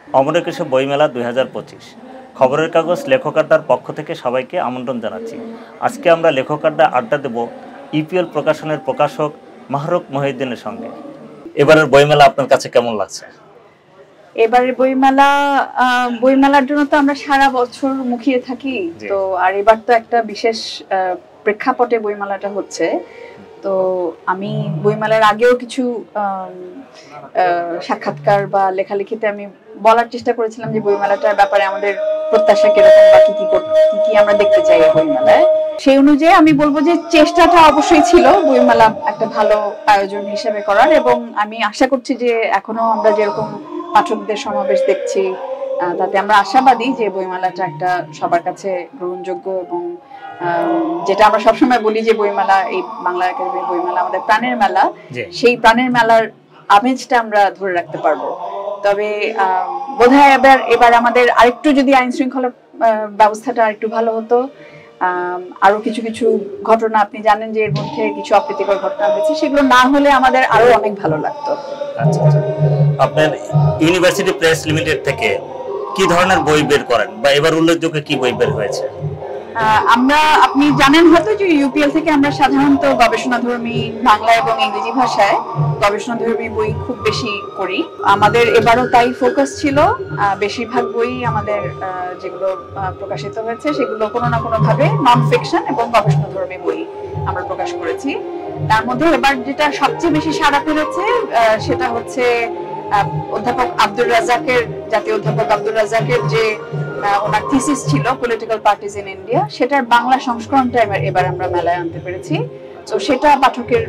অমর একুশে বইমেলা 2025 খবরের কাগজ লেখক আড্ডার পক্ষ থেকে সবাইকে আমন্ত্রণ জানাচ্ছি। আজকে আমরা লেখক আড্ডা দেব ইপিএল প্রকাশনের প্রকাশক মাহরুক মহিউদ্দিনের সঙ্গে। এবারের বইমেলা আপনার কাছে কেমন লাগছে? এবারের বইমেলার জন্য তো আমরা সারা বছর মুখিয়ে থাকি, তো আর এবার তো একটা বিশেষ প্রেক্ষাপটে বইমেলাটা হচ্ছে। তো আমি বইমেলার আগেও কিছু সাক্ষাৎকার বা লেখালেখিতে আমি বলার চেষ্টা করেছিলাম যে বইমেলাটার ব্যাপারে আমাদের প্রত্যাশা কিরকম বা কি আমরা দেখতে চাই বইমেলায়। সেই অনুযায়ী আমি বলবো যে চেষ্টাটা অবশ্যই ছিল বইমেলা একটা ভালো আয়োজন হিসেবে করার, এবং আমি আশা করছি যে এখনো আমরা যেরকম পাঠকদের সমাবেশ দেখছি তাতে আমরা আশাবাদী যে বইমেলাটা একটা সবার কাছে গ্রহণযোগ্য, এবং যেটা আমরা সবসময় বলি যে বইমেলা, এই বাংলা একাডেমির বইমেলা আমাদের প্রাণের মেলা, সেই প্রাণের মেলার আমেজটা আমরা ধরে রাখতে পারবো। তবে বোধহয় এবার আমাদের আরেকটু যদি আইন শৃঙ্খলা ব্যবস্থাটা আরেকটু ভালো হতো, আরো কিছু কিছু ঘটনা আপনি জানেন যে এর মধ্যে কিছু অপ্রীতিকর ঘটনা হয়েছে, সেগুলো না হলে আমাদের আরো অনেক ভালো লাগতো। আচ্ছা, আপনার ইউনিভার্সিটি প্রেস লিমিটেড থেকে কি ধরনের বই বের করেন বা এবার উল্লেখযোগ্য কি বই বের হয়েছে? আপনি জানেন হয়তো যে ইউপিএল থেকে আমরা সাধারণত গবেষণাধর্মী বাংলা এবং ইংরেজি ভাষায় গবেষণাধর্মী বই খুব বেশি করি। আমাদের এবারও তাই ফোকাস ছিল। বেশিরভাগ বই আমাদের যেগুলো প্রকাশিত হয়েছে সেগুলো কোনো না কোনো ভাবে নন ফিকশন এবং গবেষণাধর্মী বই আমরা প্রকাশ করেছি। তার মধ্যে এবার যেটা সবচেয়ে বেশি সাড়া ফেলেছে সেটা হচ্ছে অধ্যাপক আব্দুর রাজ্জাকের, জাতীয় অধ্যাপক আব্দুর রাজ্জাকের যে ওনার থিসিস ছিল পলিটিক্যাল পার্টিজ ইন ইন্ডিয়া, সেটার বাংলা সংস্করণটা এবার আমরা মেলায় আনতে পেরেছি। তো সেটা পাঠকের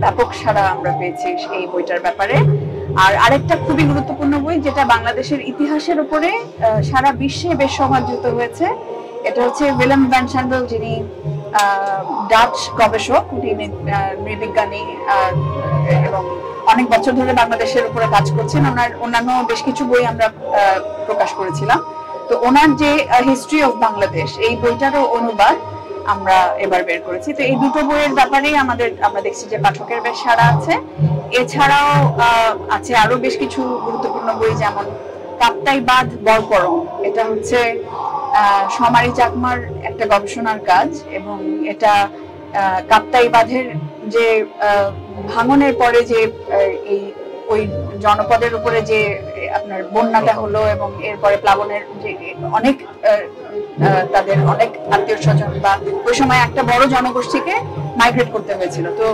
ব্যাপক সাড়া আমরা পেয়েছি এই বইটার ব্যাপারে। আর আরেকটা খুবই গুরুত্বপূর্ণ বই যেটা বাংলাদেশের ইতিহাসের উপরে সারা বিশ্বে বেশ সমাদৃত হয়েছে, এটা হচ্ছে উইলিয়াম ভ্যান স্যান্ডেল, যিনি ডাচ গবেষক, নৃবিজ্ঞানী এবং অনেক বছর ধরে বাংলাদেশের উপরে কাজ করছেন। অন্যান্য বেশ কিছু বই আমরা প্রকাশ করেছিলাম। তো ওনার যে হিস্ট্রি অফ বাংলাদেশ, এই বইটারও অনুবাদ আমরা এবার বের করেছি। তো এই দুটো বইয়ের ব্যাপারেই আমরা দেখছি যে পাঠকের বেশ সাড়া আছে। এছাড়াও আছে আরো বেশ কিছু গুরুত্বপূর্ণ বই, যেমন কাপ্তাই বাঁধ বরকরম, এটা হচ্ছে সমারি চাকমার একটা গবেষণার কাজ, এবং এটা কাপ্তাই বাঁধের যে ভাঙনের পরে যে ওই জনপদের উপরে যে আপনার বন্যাটা হলো এবং এরপরে প্লাবনের যে অনেক তাদের অনেক আত্মীয় স্বজন বা ওই সময় একটা বড় জনগোষ্ঠীকে মাইগ্রেট করতে হয়েছিল। তো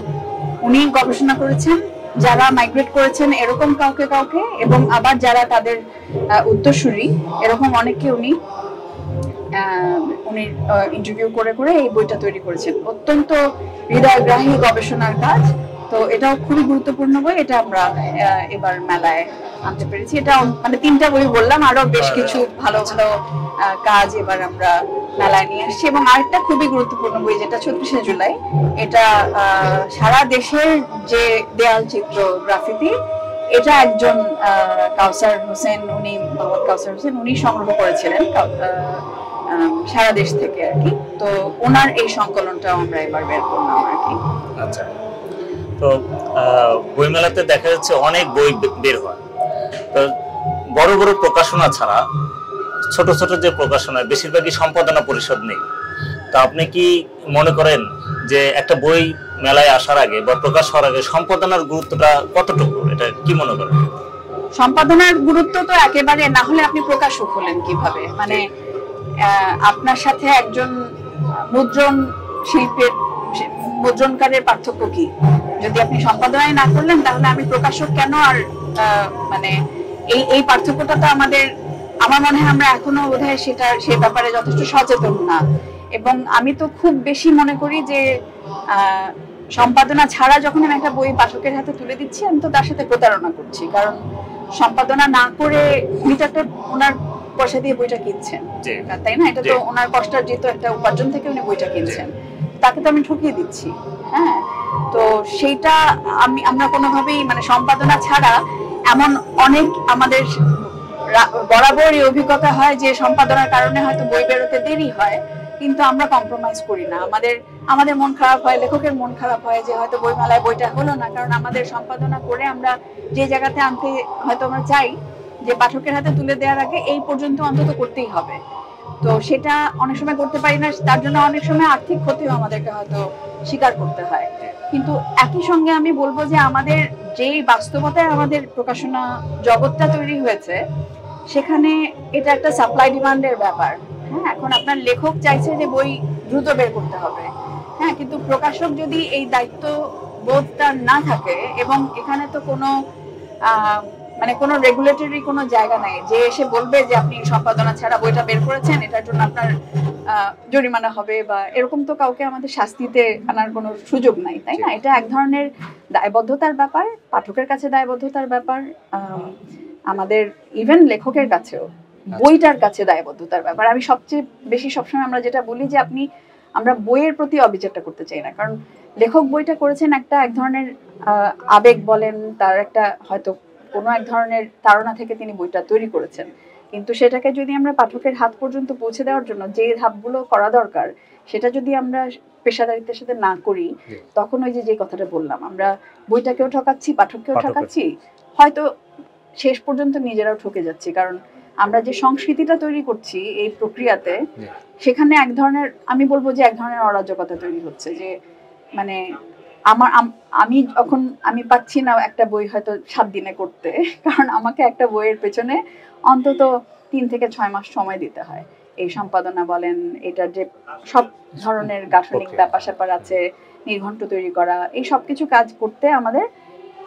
উনি গবেষণা করেছেন যারা মাইগ্রেট করেছেন এরকম কাউকে এবং আবার যারা তাদের উত্তরসূরি এরকম অনেককে উনি ইন্টারভিউ করে এই বইটা তৈরি করেছেন। অত্যন্ত হৃদয়গ্রাহী গবেষণার কাজ। তো এটাও খুবই গুরুত্বপূর্ণ বই, এটা আমরা এবার মেলায় আনতে পেরেছি। এটা মানে 3টা বই বললাম, আরো বেশ কিছু ভালো ভালো কাজ এবার আমরা মেলায় নিয়ে আসছি। এবং আরেকটা খুবই গুরুত্বপূর্ণ বই যেটা 34শে জুলাই, এটা সারা দেশের যে দেয়াল চিত্র গ্রাফিতি, এটা একজন কাউসার হোসেন, মোহাম্মদ কাউসার হোসেন, উনি সংগ্রহ করেছিলেন সারা দেশ থেকে আর কি। তো ওনার এই সংকলনটাও আমরা এবার বের করলাম আর কি। আচ্ছা, তো বইমেলাতে দেখা যাচ্ছে অনেক বই বের হয়, তো বড় বড় প্রকাশনা ছাড়া ছোট ছোট যে প্রকাশনা বেশিরভাগই সম্পাদনা পরিষদ নেই। তা আপনি কি মনে করেন যে একটা বই মেলায় আসার আগে বা প্রকাশ হওয়ার আগে সম্পাদনার গুরুত্বটা কতটুকু, এটা কি মনে করেন? সম্পাদনার গুরুত্ব তো একেবারে, না হলে আপনি প্রকাশক হলেন কিভাবে? মানে আপনার সাথে একজন মুদ্রণ শিল্পের মুদ্রণকারের পার্থক্য কি? যদি আপনি সম্পাদনায় না করলেন তাহলে আমি প্রকাশক কেন? আর মানে এই পার্থক্যটা তো আমার মনে হয় আমরা এখনো বোধহয় সেই ব্যাপারে যথেষ্ট সচেতন না। এবং আমি তো খুব বেশি মনে করি যে সম্পাদনা ছাড়া যখন আমি একটা বই পাঠকের হাতে তুলে দিচ্ছি, আমি তো তার সাথে প্রতারণা করছি। কারণ সম্পাদনা না করে উনি তো একটা ওনার পয়সা দিয়ে বইটা কিনছেন, তাই না? এটা তো ওনার কষ্টার্জিত একটা উপার্জন থেকে উনি বইটা কিনছেন, তাকে তো আমি ঠকিয়ে দিচ্ছি। হ্যাঁ, তো সেইটা আমরা কোনোভাবেই মানে সম্পাদনা ছাড়া এমন অনেক আমাদের বরাবর এই অভিজ্ঞতা হয় যে সম্পাদনার কারণে হয়তো বই বেরোতে দেরি হয়, কিন্তু আমরা কম্প্রোমাইজ করি না। আমাদের মন খারাপ হয়, লেখকের মন খারাপ হয় যে হয়তো বইমেলায় বইটা হলো না, কারণ আমাদের সম্পাদনা করে আমরা যে জায়গাতে আনতে হয়তো আমরা চাই যে পাঠকের হাতে তুলে দেওয়ার আগে এই পর্যন্ত অন্তত করতেই হবে। তো সেটা অনেক সময় করতে পারি না, তার জন্য অনেক সময় আর্থিক ক্ষতিও আমাদেরকে হয়তো স্বীকার করতে হয়। কিন্তু একই সঙ্গে আমি বলবো যে আমাদের যেই বাস্তবতায় আমাদের প্রকাশনা জগৎটা তৈরি হয়েছে, সেখানে এটা একটা সাপ্লাই ডিমান্ডের ব্যাপার। হ্যাঁ, এখন আপনার লেখক চাইছে যে বই দ্রুত বের করতে হবে, হ্যাঁ, কিন্তু প্রকাশক যদি এই দায়িত্ব বোধটা না থাকে, এবং এখানে তো কোনো মানে কোনো রেগুলেটরি কোনো জায়গা নাই যে এসে বলবে যে আপনি সম্পাদনা ছাড়া বইটা বের করেছেন, এটার জন্য আপনার জরিমানা হবে, বা এরকম তো কাউকে আমাদের শাস্তিতে আনার কোনো সুযোগ নাই, তাই না? এটা এক ধরনের দায়বদ্ধতার ব্যাপার, পাঠকের কাছে দায়বদ্ধতার ব্যাপার, আমাদের ইভেন লেখকের কাছেও বইটার কাছে দায়বদ্ধতার ব্যাপার। আমি সবচেয়ে বেশি সবসময় আমরা যেটা বলি যে আমরা বইয়ের প্রতি অবিচারটা করতে চাই না, কারণ লেখক বইটা করেছেন এক ধরনের আবেগ বলেন, তার একটা হয়তো কোনো এক ধরনের তাড়না থেকে তিনি বইটা তৈরি করেছেন, কিন্তু সেটাকে যদি আমরা পাঠকের হাত পর্যন্ত পৌঁছে দেওয়ার জন্য যে ধাপগুলো করা দরকার সেটা যদি আমরা পেশাদারিত্বের সাথে না করি, তখন ওই যে কথাটা বললাম, আমরা বইটাকেও ঠকাচ্ছি, পাঠককেও ঠকাচ্ছি, হয়তো শেষ পর্যন্ত নিজেরাও ঠকে যাচ্ছি। কারণ আমরা যে সংস্কৃতিটা তৈরি করছি এই প্রক্রিয়াতে, সেখানে এক ধরনের, আমি বলবো যে এক ধরনের অরাজকতা তৈরি হচ্ছে, যে মানে আমি পাচ্ছি না একটা বই হয়তো 7 দিনে করতে, কারণ আমাকে একটা বইয়ের পেছনে অন্তত 3 থেকে 6 মাস সময় দিতে হয়। এই সম্পাদনা বলেন, এটার যে সব ধরনের গাঠনিক ব্যাপার স্যাপার আছে, নির্ঘণ্ট তৈরি করা, এই সবকিছু কাজ করতে আমাদের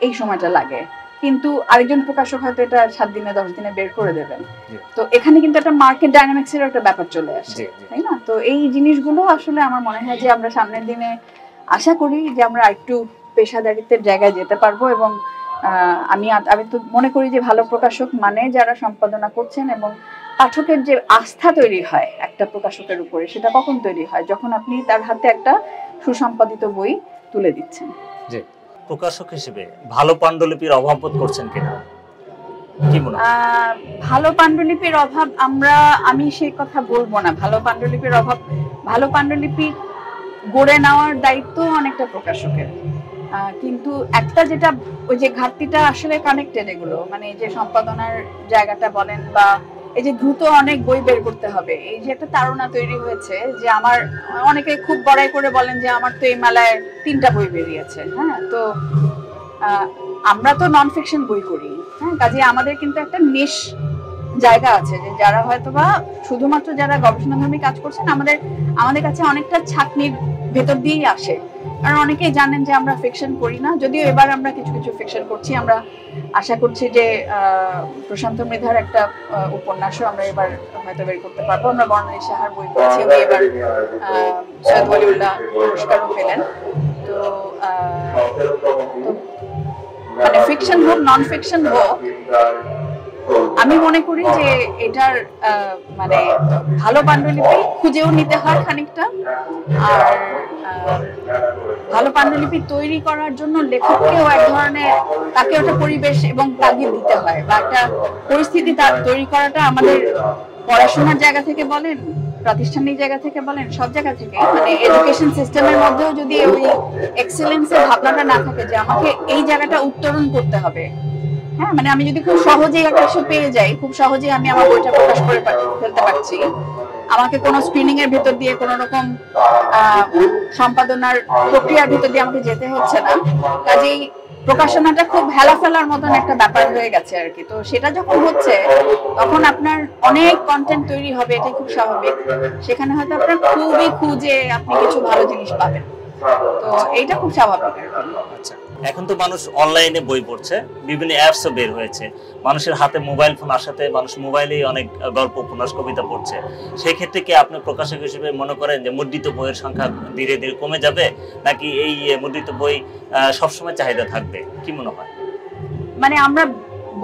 এই সময়টা লাগে। কিন্তু আরেকজন প্রকাশক হয়তো এটা 7 দিনে 10 দিনে বের করে দেবেন। তো এখানে কিন্তু একটা মার্কেট ডাইনামিক্সের একটা ব্যাপার চলে আসে, তাই না? তো এই জিনিসগুলো আসলে আমার মনে হয় যে আমরা সামনের দিনে আশা করি যে আমরা একটু পেশাদারিত্বের জায়গায় যেতে পারবো, এবং আমি তো মনে করি যে ভালো প্রকাশক মানে যারা সম্পাদনা করছেন, এবং পাঠকের যে আস্থা তৈরি হয় একটা প্রকাশকের উপরে, সেটা কখন তৈরি হয়? যখন আপনি তার হাতে একটা সুসম্পাদিত বই তুলে দিচ্ছেন। জি, প্রকাশক হিসেবে ভালো পাণ্ডুলিপির অভাব বোধ করছেন কিনা, কি মনে হয়? ভালো পাণ্ডুলিপির অভাব আমি সেই কথা বলবো না। ভালো পাণ্ডুলিপি গড়ে নেওয়ার দায়িত্ব অনেকটা প্রকাশকের, কিন্তু একটা যেটা ওই যে ঘাটতিটা আসলে কানেক্টেড, এগুলো মানে যে সম্পাদনার জায়গাটা বলেন, বা এই যে দ্রুত অনেক বই বের করতে হবে, এই যে একটা তাড়না তৈরি হয়েছে, যে আমার অনেকে খুব বড়াই করে বলেন যে আমার তো এই মেলায় 3টা বই বেরিয়েছে। হ্যাঁ, তো আমরা তো নন ফিকশন বই করি, হ্যাঁ, কাজে আমাদের কিন্তু একটা নিশ জায়গা আছে, যে যারা হয়তোবা শুধুমাত্র যারা গবেষণাধর্মী কাজ করছেন আমাদের কাছে অনেকটা ছাঁকনির ভেতর দিয়েই আসে, কারণ অনেকেই জানেন যে আমরা ফিকশন করি না। যদিও এবার আমরা কিছু কিছু ফিকশন করছি, আমরা আশা করছি যে প্রশান্ত মৃধার একটা উপন্যাসও আমরা এবার হয়তো বের করতে পারবো। আমরা বর্ণালী সাহার বই পড়ছি, উনি এবার সৈয়দ ওয়ালিউল্লাহ পুরস্কারও পেলেন। তো মানে ফিকশন হোক নন ফিকশন হোক, আমি মনে করি যে এটার মানে ভালো পাণ্ডুলিপি খুঁজেও নিতে হয় খানিকটা, আর ভালো পাণ্ডুলিপি তৈরি করার জন্য লেখককেও এক ধরনের তাকে ওটা পরিবেশ এবং তাগিদ দিতে হয়, বা একটা পরিস্থিতি তার তৈরি করাটা আমাদের পড়াশোনার জায়গা থেকে বলেন, প্রাতিষ্ঠানিক জায়গা থেকে বলেন, সব জায়গা থেকে, মানে এডুকেশন সিস্টেমের মধ্যেও যদি ওই এক্সেলেন্সের ভাবনাটা না থাকে যে আমাকে এই জায়গাটা উত্তরণ করতে হবে, হ্যাঁ, মানে আমি যদি খুব সহজেই একটা কিছু পেয়ে যাই, খুব সহজেই আমি আমার বইটা প্রকাশ করে ফেলতে পারছি, আমাকে কোনো স্ক্রিনিং এর ভিতর দিয়ে কোনো রকম সম্পাদনার প্রক্রিয়ার ভিতর দিয়ে আমাকে যেতে হচ্ছে না, কাজেই প্রকাশনাটা খুব হেলা ফেলার মতন একটা ব্যাপার হয়ে গেছে আর কি। তো সেটা যখন হচ্ছে, তখন আপনার অনেক কন্টেন্ট তৈরি হবে, এটাই খুব স্বাভাবিক। সেখানে হয়তো আপনার খুবই খুঁজে আপনি কিছু ভালো জিনিস পাবেন, তো এইটা খুব স্বাভাবিক। আচ্ছা, এখন তো মানুষ অনলাইনে বই পড়ছে, বিভিন্ন অ্যাপসও বের হয়েছে, মানুষের হাতে মোবাইল ফোন আসাতে মানুষ মোবাইলেই অনেক গল্প উপন্যাস কবিতা পড়ছে। সেই ক্ষেত্রে কি আপনি প্রকাশক হিসেবে মনে করেন যে মুদ্রিত বইয়ের সংখ্যা ধীরে ধীরে কমে যাবে, নাকি এই মুদ্রিত বই সবসময় চাহিদা থাকবে, কি মনে হয়? মানে আমরা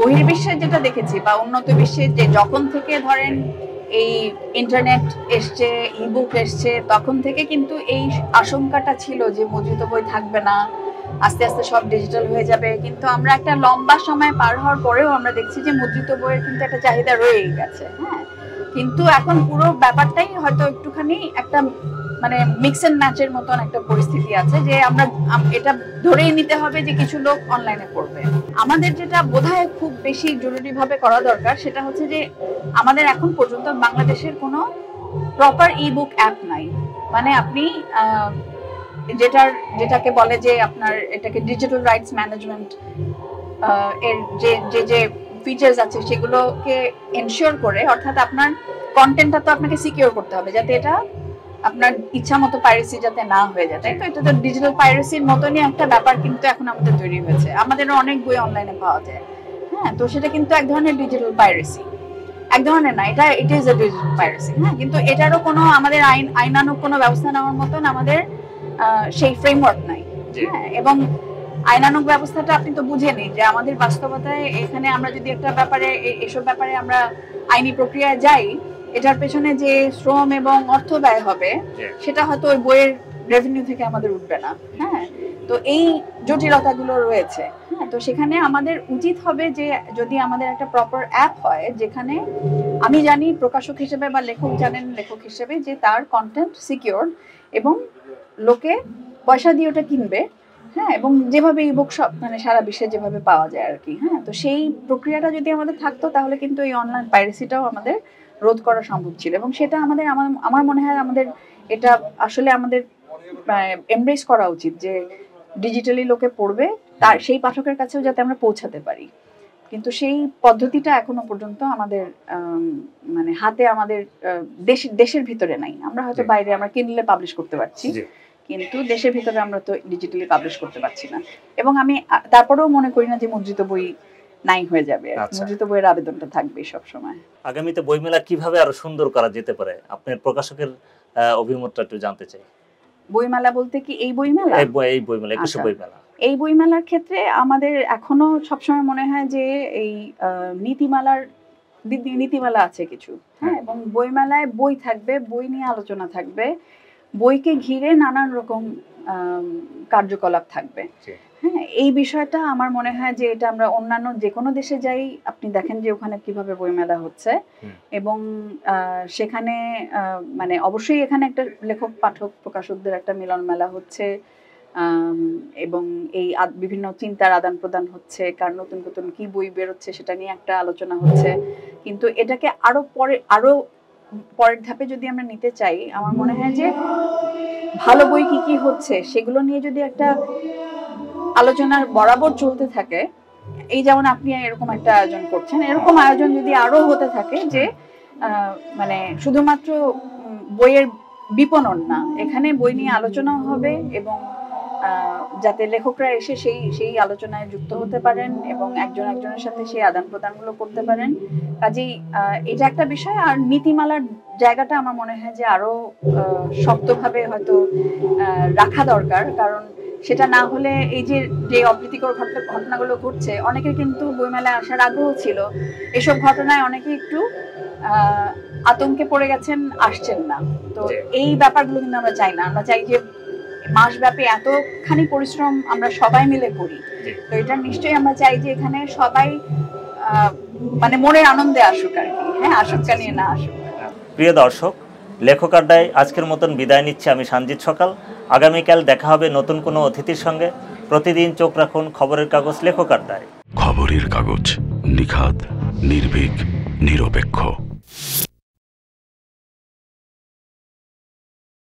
বহির্বিশ্বে যেটা দেখেছি বা উন্নত বিশ্বে, যে যখন থেকে ধরেন এই ইন্টারনেট এসছে, ইবুক এসছে, তখন থেকে কিন্তু এই আশঙ্কাটা ছিল যে মুদ্রিত বই থাকবে না, আস্তে আস্তে সব ডিজিটাল হয়ে যাবে। কিন্তু আমরা একটা লম্বা সময় পার হওয়ার পরেও আমরা দেখছি যে মুদ্রিত বইয়ের কিন্তু একটা চাহিদা রয়েই গেছে। হ্যাঁ, কিন্তু এখন পুরো ব্যাপারটাই হয়তো একটুখানি একটা মানে মিক্স এন্ড ম্যাচের মতন একটা পরিস্থিতি আছে যে আমরা এটা ধরেই নিতে হবে যে কিছু লোক অনলাইনে পড়বে। আমাদের যেটা বোধহয় খুব বেশি জরুরিভাবে করা দরকার সেটা হচ্ছে যে আমাদের এখন পর্যন্ত বাংলাদেশের কোনো প্রপার ই বুক অ্যাপ নাই। মানে আপনি যেটাকে বলে যে আপনার এটাকে ডিজিটাল রাইটস ম্যানেজমেন্ট এর যে ফিচার্স আছে সেগুলোকে এনশিওর করে, অর্থাৎ আপনার কন্টেন্টটা তো আপনাকে সিকিউর করতে হবে যাতে এটা আপনার ইচ্ছা মতো পাইরেসি যাতে না হয়ে যায়, তাই তো? এটা তো ডিজিটাল পাইরেসির মতনই একটা ব্যাপার কিন্তু এখন আমাদের তৈরি হয়েছে। আমাদের অনেক বই অনলাইনে পাওয়া যায়, হ্যাঁ, তো সেটা কিন্তু এক ধরনের ডিজিটাল পাইরেসি, এক ধরনের না, এটা it is a digital piracy, হ্যাঁ। কিন্তু এটারও কোনো আমাদের আইনানুগ কোনো ব্যবস্থা নেওয়ার মতন আমাদের সেই ফ্রেমওয়ার্ক নাই, হ্যাঁ। এবং আইনানুগ ব্যবস্থাটা আপনি তো বুঝেনি যে আমাদের বাস্তবতায় এখানে আমরা যদি একটা ব্যাপারে এসব ব্যাপারে আমরা আইনি প্রক্রিয়ায় যাই, এটার পেছনে যে শ্রম এবং অর্থ ব্যয় হবে সেটা হয়তো ওই বইয়ের রেভিনিউ থেকে আমাদের উঠবে না, হ্যাঁ। তো এই জটিলতাগুলো রয়েছে, হ্যাঁ। তো সেখানে আমাদের উচিত হবে যে যদি আমাদের একটা প্রপার অ্যাপ হয় যেখানে আমি জানি প্রকাশক হিসেবে বা লেখক জানেন লেখক হিসেবে যে তার কন্টেন্ট সিকিউর এবং লোকে পয়সা দিয়ে ওটা কিনবে, হ্যাঁ, এবং যেভাবে ইবুক সব মানে সারা বিশ্বে যেভাবে পাওয়া যায় আর কি, হ্যাঁ। তো সেই প্রক্রিয়াটা যদি আমাদের থাকতো তাহলে কিন্তু এই অনলাইন পাইরেসিটাও আমাদের রোধ করা সম্ভব ছিল। এবং সেটা আমার মনে হয় আমাদের এটা আসলে আমাদের এমব্রেস করা উচিত যে ডিজিটালি লোকে পড়বে, তার সেই পাঠকের কাছেও যাতে আমরা পৌঁছাতে পারি। কিন্তু সেই পদ্ধতিটা এখনো পর্যন্ত আমাদের মানে হাতে আমাদের দেশের ভিতরে নাই। আমরা হয়তো বাইরে আমরা কিনলে পাবলিশ করতে পারছি, কিন্তু দেশের ভিতরে আমরা তো ডিজিটালি পাবলিশ করতে পারছি না। এবং আমি তারপরেও মনে করি না যে মুদ্রিত বই নাই হয়ে যাবে, মুদ্রিত বইয়ের আবেদনটা থাকবে সব সময়। আগামীতে বইমেলা কিভাবে আরো সুন্দর করা যেতে পারে আপনার প্রকাশকের অভিমতটা একটু জানতে চাই। বইমেলা বলতে কি এই বইমেলা? এই বইমেলা, একুশে বইমেলা। এই বইমেলার ক্ষেত্রে আমাদের এখনো সবসময় মনে হয় যে এই নীতিমালা আছে কিছু, হ্যাঁ। এবং বইমেলায় বই থাকবে, বই নিয়ে আলোচনা থাকবে, বইকে ঘিরে নানান রকম কার্যকলাপ থাকবে, হ্যাঁ। এই বিষয়টা আমার মনে হয় যে এটা আমরা অন্যান্য যে কোনো দেশে যাই আপনি দেখেন যে ওখানে কিভাবে বইমেলা হচ্ছে, এবং সেখানে মানে অবশ্যই এখানে একটা লেখক পাঠক প্রকাশকদের একটা মিলন মেলা হচ্ছে, এবং এই বিভিন্ন চিন্তার আদান প্রদান হচ্ছে, কার নতুন নতুন কি বই বেরোচ্ছে সেটা নিয়ে একটা আলোচনা হচ্ছে। কিন্তু এটাকে আরো পরের ধাপে যদি আমরা নিতে চাই, আমার মনে হয় যে ভালো বই কি কি হচ্ছে সেগুলো নিয়ে যদি একটা আলোচনার বরাবর চলতে থাকে, এই যেমন আপনি এরকম একটা আয়োজন করছেন, এরকম আয়োজন যদি আরো হতে থাকে যে মানে শুধুমাত্র বইয়ের বিপণন না, এখানে বই নিয়ে আলোচনা হবে এবং যাতে লেখকরা এসে সেই আলোচনায় যুক্ত হতে পারেন এবং একজন একজনের সাথে সেই আদান প্রদানগুলো করতে পারেন। কাজেই এটা একটা বিষয়। আর নীতিমালার জায়গাটা আমার মনে হয় যে আরো শক্তভাবে হয়তো রাখা দরকার, কারণ সেটা না হলে এই যে অপ্রীতিকর ঘটনাগুলো ঘটছে, অনেকের কিন্তু বইমেলায় আসার আগ্রহ ছিল, এসব ঘটনায় অনেকে একটু আতঙ্কে পড়ে গেছেন, আসছেন না। তো এই ব্যাপারগুলো কিন্তু আমরা চাই না। আমরা চাই যে মাসব্যাপী এতখানি পরিশ্রম আমরা সবাই মিলে করি, তো এটা নিশ্চয়ই আমরা চাই যে এখানে সবাই মানে মনের আনন্দে আসুক আর কি, হ্যাঁ, আসক্তি নিয়ে না আসুক। প্রিয় দর্শক, লেখক আড্ডায় আজকের মতন বিদায় নিচ্ছি আমি সঞ্জিত সকাল। আগামীকাল দেখা হবে নতুন কোনো অতিথির সঙ্গে। প্রতিদিন চোখ রাখুন খবরের কাগজ লেখক আড্ডায়। খবরের কাগজ, নিখাদ, নির্ভীক, নিরপেক্ষ।